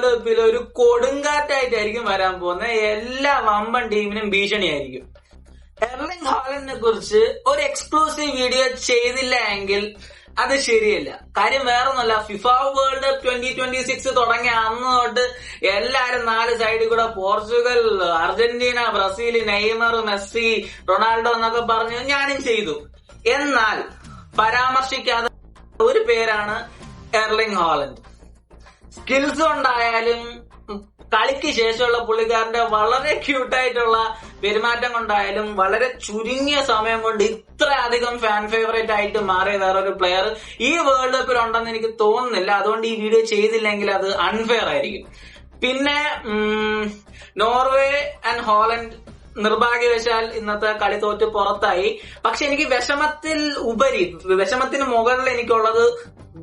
World കപ്പിൽ ഒരു കൊടുങ്കാറ്റായിട്ടായിരിക്കും വരാൻ പോകുന്നത്. എല്ലാ വമ്പൻ ടീമിനും ഭീഷണിയായിരിക്കും. എർലിംഗ് ഹാലൻഡിനെ കുറിച്ച് ഒരു എക്സ്ക്ലൂസീവ് വീഡിയോ ചെയ്തില്ല എങ്കിൽ അത് ശരിയല്ല. കാര്യം വേറൊന്നുമല്ല, ഫിഫ വേൾഡ് കപ്പ് 2026 തുടങ്ങിയ അന്ന് തൊട്ട് എല്ലാരും 4 സൈഡിൽ കൂടെ Portugal, Argentina, Brazil, Neymar, Messi, Ronaldo എന്നൊക്കെ പറഞ്ഞു ഞാനും ചെയ്തു. എന്നാൽ പരാമർശിക്കാതെ ഒരു പേരാണ് എർലിംഗ് ഹാലൻഡ്. സ്കിൽസ് കൊണ്ടായാലും കളിക്ക് ശേഷമുള്ള പുള്ളിക്കാരന്റെ വളരെ ക്യൂട്ടായിട്ടുള്ള പെരുമാറ്റം കൊണ്ടായാലും വളരെ ചുരുങ്ങിയ സമയം കൊണ്ട് ഇത്ര അധികം ഫാൻ ഫേവറേറ്റ് ആയിട്ട് മാറിയ വേറൊരു പ്ലെയർ ഈ വേൾഡ് കപ്പിൽ ഉണ്ടെന്ന് എനിക്ക് തോന്നുന്നില്ല. അതുകൊണ്ട് ഈ വീഡിയോ ചെയ്തില്ലെങ്കിൽ അത് അൺഫെയർ ആയിരിക്കും. പിന്നെ നോർവേ ആൻഡ് ഹോളണ്ട് നിർഭാഗ്യവശാൽ ഇന്നത്തെ കളി തോറ്റ് പുറത്തായി. പക്ഷെ എനിക്ക് വിഷമത്തിന് മുകളിൽ എനിക്കുള്ളത്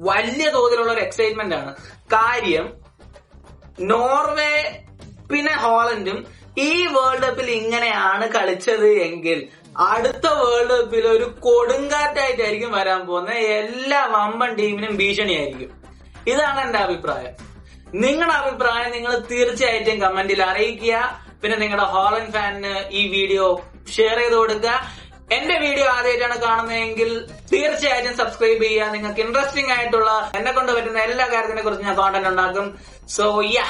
വലിയ തോതിലുള്ള ഒരു എക്സൈറ്റ്മെന്റ് ആണ്. കാര്യം നോർവേ പിന്നെ ഹോളണ്ടും ഈ വേൾഡ് കപ്പിൽ ഇങ്ങനെയാണ് കളിച്ചത് എങ്കിൽ അടുത്ത വേൾഡ് കപ്പിൽ ഒരു കൊടുങ്കാറ്റായിട്ടായിരിക്കും വരാൻ പോകുന്നത്. എല്ലാ വമ്പൻ ടീമിനും ഭീഷണിയായിരിക്കും. ഇതാണ് എന്റെ അഭിപ്രായം. നിങ്ങളുടെ അഭിപ്രായം നിങ്ങൾ തീർച്ചയായിട്ടും കമന്റിൽ അറിയിക്കുക. പിന്നെ നിങ്ങളുടെ ഹോളണ്ട് ഫാനിന് ഈ വീഡിയോ ഷെയർ ചെയ്ത് കൊടുക്കുക. എന്റെ വീഡിയോ ആദ്യമായിട്ടാണ് കാണുന്നതെങ്കിൽ തീർച്ചയായിട്ടും സബ്സ്ക്രൈബ് ചെയ്യുക. നിങ്ങൾക്ക് ഇൻട്രസ്റ്റിംഗ് ആയിട്ടുള്ള എന്നെ കൊണ്ട് പറ്റുന്ന എല്ലാ കാര്യത്തിനെ കുറിച്ച് ഞാൻ കോണ്ടന്റ് ഉണ്ടാക്കും. So yeah.